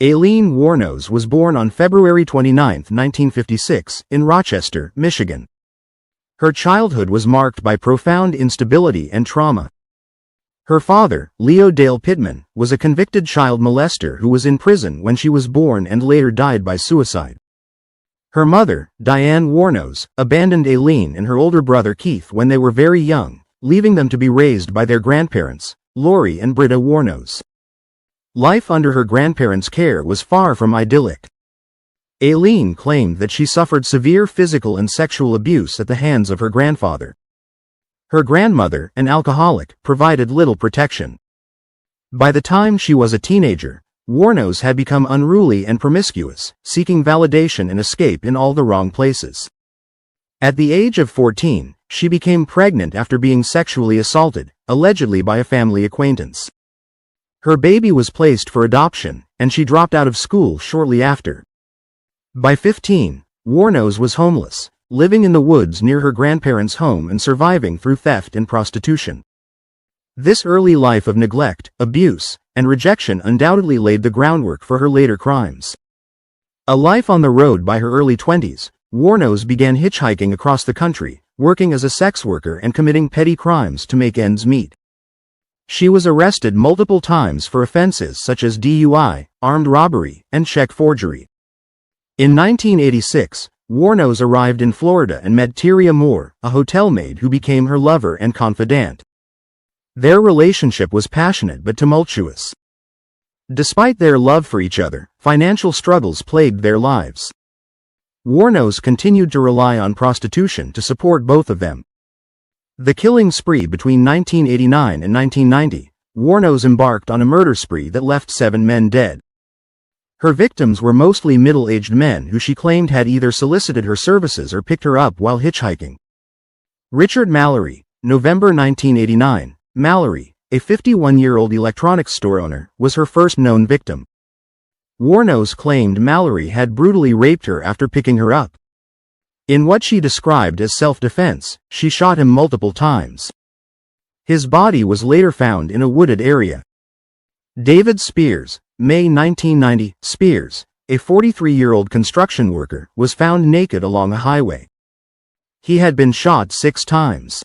Aileen Wuornos was born on February 29, 1956, in Rochester, Michigan. Her childhood was marked by profound instability and trauma. Her father, Leo Dale Pittman, was a convicted child molester who was in prison when she was born and later died by suicide. Her mother, Diane Wuornos, abandoned Aileen and her older brother Keith when they were very young, leaving them to be raised by their grandparents, Lori and Britta Wuornos. Life under her grandparents' care was far from idyllic. Aileen claimed that she suffered severe physical and sexual abuse at the hands of her grandfather. Her grandmother, an alcoholic, provided little protection. By the time she was a teenager, Wuornos had become unruly and promiscuous, seeking validation and escape in all the wrong places. At the age of 14, she became pregnant after being sexually assaulted, allegedly by a family acquaintance. Her baby was placed for adoption, and she dropped out of school shortly after. By 15, Wuornos was homeless, living in the woods near her grandparents' home and surviving through theft and prostitution. This early life of neglect, abuse, and rejection undoubtedly laid the groundwork for her later crimes. A life on the road by her early 20s, Wuornos began hitchhiking across the country, working as a sex worker and committing petty crimes to make ends meet. She was arrested multiple times for offenses such as DUI, armed robbery, and check forgery. In 1986, Wuornos arrived in Florida and met Tyria Moore, a hotel maid who became her lover and confidant. Their relationship was passionate but tumultuous. Despite their love for each other, financial struggles plagued their lives. Wuornos continued to rely on prostitution to support both of them. The killing spree between 1989 and 1990, Wuornos embarked on a murder spree that left 7 men dead. Her victims were mostly middle-aged men who she claimed had either solicited her services or picked her up while hitchhiking. Richard Mallory, November 1989. Mallory, a 51-year-old electronics store owner, was her first known victim. Wuornos claimed Mallory had brutally raped her after picking her up. In what she described as self-defense, she shot him multiple times. His body was later found in a wooded area. David Spears, May 1990. Spears, a 43-year-old construction worker, was found naked along a highway. He had been shot 6 times.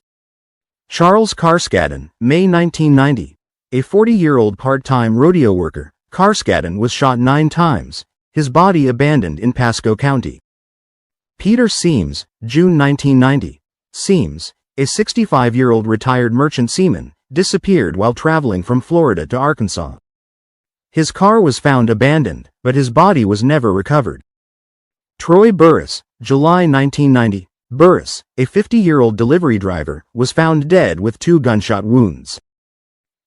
Charles Carskadden, May 1990. A 40-year-old part-time rodeo worker, Carskadden was shot 9 times, his body abandoned in Pasco County. Peter Seams, June 1990. Seams, a 65-year-old retired merchant seaman, disappeared while traveling from Florida to Arkansas. His car was found abandoned, but his body was never recovered. Troy Burris, July 1990. Burris, a 50-year-old delivery driver, was found dead with 2 gunshot wounds.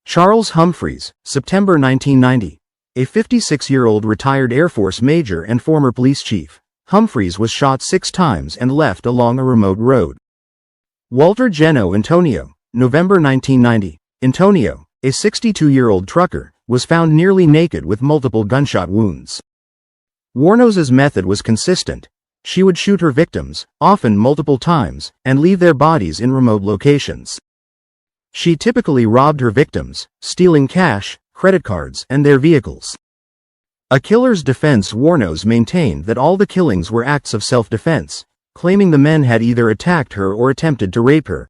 Charles Humphreys, September 1990. A 56-year-old retired Air Force major and former police chief, Humphreys was shot 6 times and left along a remote road. Walter Geno Antonio, November 1990. Antonio, a 62-year-old trucker, was found nearly naked with multiple gunshot wounds. Wuornos's method was consistent. She would shoot her victims, often multiple times, and leave their bodies in remote locations. She typically robbed her victims, stealing cash, credit cards, and their vehicles. A killer's defense. Wuornos maintained that all the killings were acts of self-defense, claiming the men had either attacked her or attempted to rape her.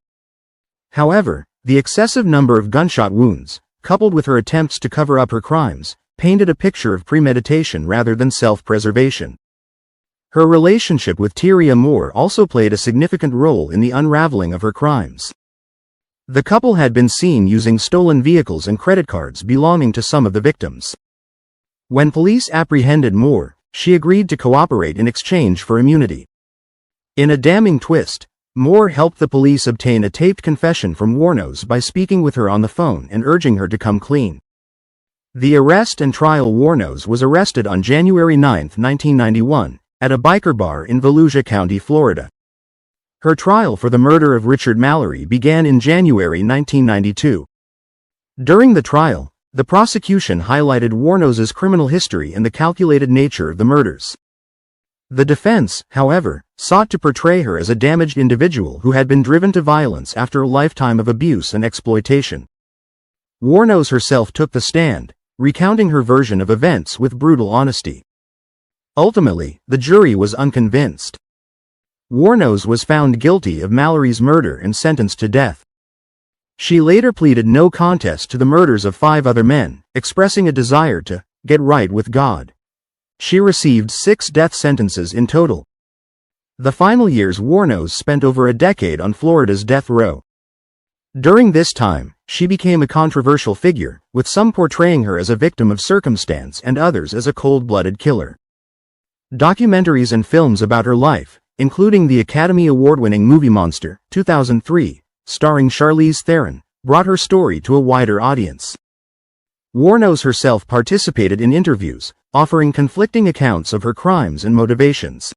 However, the excessive number of gunshot wounds, coupled with her attempts to cover up her crimes, painted a picture of premeditation rather than self-preservation. Her relationship with Tyria Moore also played a significant role in the unraveling of her crimes. The couple had been seen using stolen vehicles and credit cards belonging to some of the victims. When police apprehended Moore, she agreed to cooperate in exchange for immunity. In a damning twist, Moore helped the police obtain a taped confession from Wuornos by speaking with her on the phone and urging her to come clean. The arrest and trial. Wuornos was arrested on January 9, 1991, at a biker bar in Volusia County, Florida. Her trial for the murder of Richard Mallory began in January 1992. During the trial, the prosecution highlighted Wuornos's criminal history and the calculated nature of the murders. The defense, however, sought to portray her as a damaged individual who had been driven to violence after a lifetime of abuse and exploitation. Wuornos herself took the stand, recounting her version of events with brutal honesty. Ultimately, the jury was unconvinced. Wuornos was found guilty of Mallory's murder and sentenced to death. She later pleaded no contest to the murders of 5 other men, expressing a desire to get right with God. She received 6 death sentences in total. The final years Wuornos spent over a decade on Florida's death row. During this time, she became a controversial figure, with some portraying her as a victim of circumstance and others as a cold-blooded killer. Documentaries and films about her life, including the Academy Award-winning movie Monster, 2003, starring Charlize Theron, brought her story to a wider audience. Wuornos herself participated in interviews, offering conflicting accounts of her crimes and motivations.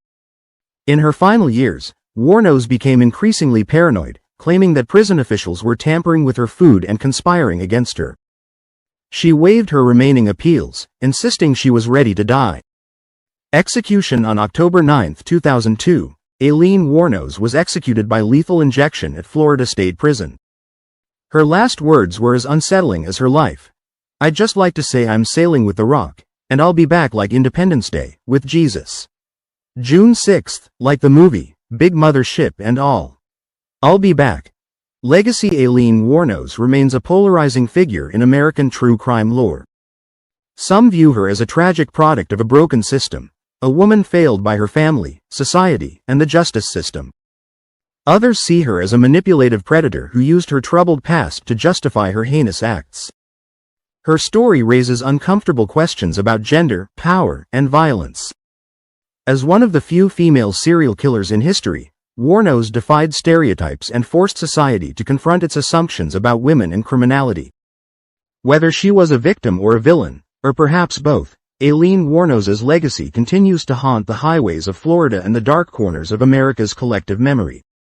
In her final years, Wuornos became increasingly paranoid, claiming that prison officials were tampering with her food and conspiring against her. She waived her remaining appeals, insisting she was ready to die. Execution on October 9, 2002, Aileen Wuornos was executed by lethal injection at Florida State Prison. Her last words were as unsettling as her life. "I'd just like to say I'm sailing with the Rock, and I'll be back like Independence Day, with Jesus. June 6, like the movie, Big Mother ship and all. I'll be back." Legacy Aileen Wuornos remains a polarizing figure in American true crime lore. Some view her as a tragic product of a broken system, a woman failed by her family, society, and the justice system. Others see her as a manipulative predator who used her troubled past to justify her heinous acts. Her story raises uncomfortable questions about gender, power, and violence. As one of the few female serial killers in history, Wuornos defied stereotypes and forced society to confront its assumptions about women and criminality. Whether she was a victim or a villain, or perhaps both, Aileen Wuornos's legacy continues to haunt the highways of Florida and the dark corners of America's collective memory.